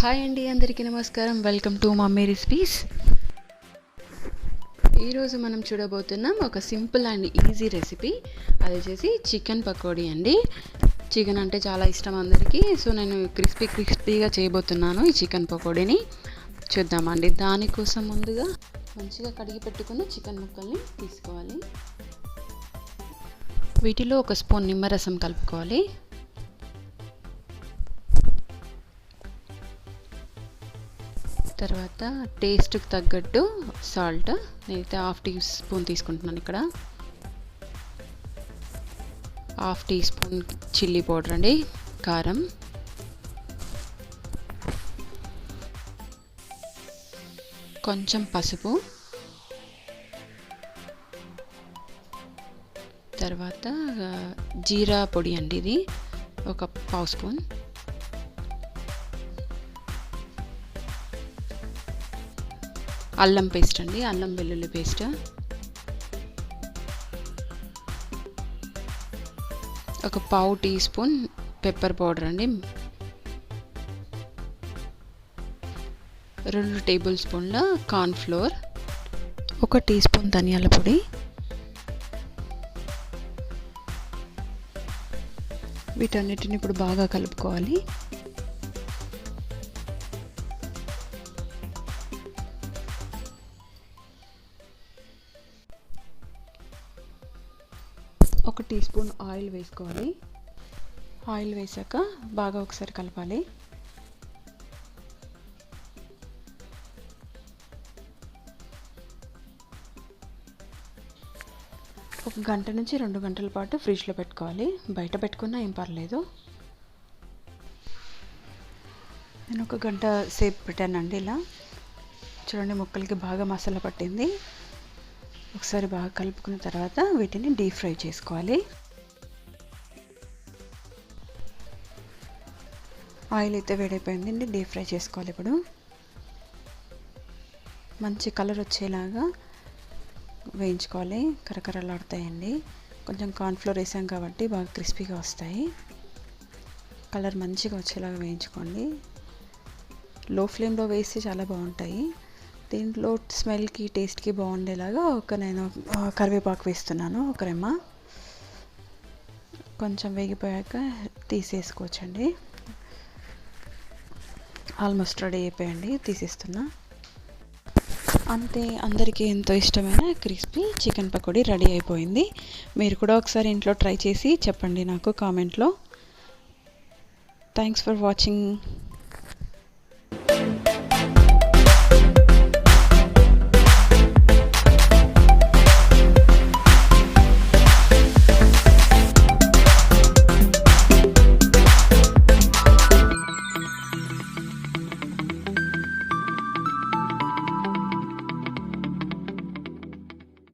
Hi అండి, అందరికీ నమస్కారం. Welcome to mummy recipes. ఈరోజు మనం చూడబోతున్నాం ఒక సింపుల్ అండ్ ఈజీ రెసిపీ. అది వచ్చేసి చికెన్ పకోడీ అండి. చికెన్ అంటే చాలా ఇష్టం అందరికీ. సో నేను క్రిస్పీగా చేయబోతున్నాను ఈ చికెన్ పకోడీని. చూద్దామండి. దానికోసం ముందుగా మంచిగా కడిగి పెట్టుకున్న చికెన్ ముక్కల్ని తీసుకోవాలి. వీటిలో ఒక స్పూన్ నిమ్మరసం కలుపుకోవాలి. తర్వాత టేస్ట్కి తగ్గట్టు సాల్ట్, నేనైతే 1/2 టీ స్పూన్ తీసుకుంటున్నాను. ఇక్కడ 1/2 టీ స్పూన్ చిల్లీ పౌడర్ అండి, కారం. కొంచెం పసుపు. తర్వాత జీరా పొడి అండి, ఇది ఒక 1/2 స్పూన్. అల్లం పేస్ట్ అండి, అల్లం వెల్లుల్లి పేస్ట్. ఒక 1/2 టీ స్పూన్ పెప్పర్ పౌడర్ అండి. 2 టేబుల్ స్పూన్ల కార్న్ ఫ్లోర్. 1 టీ స్పూన్ ధనియాల పొడి. వీటన్నిటిని ఇప్పుడు బాగా కలుపుకోవాలి. ఒక టీ స్పూన్ ఆయిల్ వేసుకోవాలి. ఆయిల్ వేసాక బాగా ఒకసారి కలపాలి. ఒక గంట నుంచి 2 గంటల పాటు ఫ్రిడ్జ్లో పెట్టుకోవాలి. బయట పెట్టుకున్నా ఏం పర్లేదు. నేను 1 గంట సేపు పెట్టానండి. ఇలా చూడండి, ముక్కలకి బాగా మసాలా పట్టింది. ఒకసారి బాగా కలుపుకున్న తర్వాత వీటిని డీప్ ఫ్రై చేసుకోవాలి. ఆయిల్ అయితే వేడైపోయిందండి, డీప్ ఫ్రై చేసుకోవాలి. ఇప్పుడు మంచి కలర్ వచ్చేలాగా వేయించుకోవాలి. కరకరలాడుతాయండి. కొంచెం కార్న్ఫ్లోర్ వేసాం కాబట్టి బాగా క్రిస్పీగా వస్తాయి. కలర్ మంచిగా వచ్చేలాగా వేయించుకోండి. లో ఫ్లేమ్లో వేస్తే చాలా బాగుంటాయి. దీంట్లో స్మెల్కి టేస్ట్కి బాగుండేలాగా నేను కరివేపాకు వేస్తున్నాను, 1 రెమ్మ. కొంచెం వేగిపోయాక తీసేసుకోవచ్చండి. Almost ready అయిపోయండి, తీసేస్తున్నా. అంతే, అందరికీ ఎంతో ఇష్టమైన క్రిస్పీ చికెన్ పకోడీ రెడీ అయిపోయింది. మీరు కూడా ఒకసారి ఇంట్లో ట్రై చేసి చెప్పండి నాకు కామెంట్లో. Thanks for watching.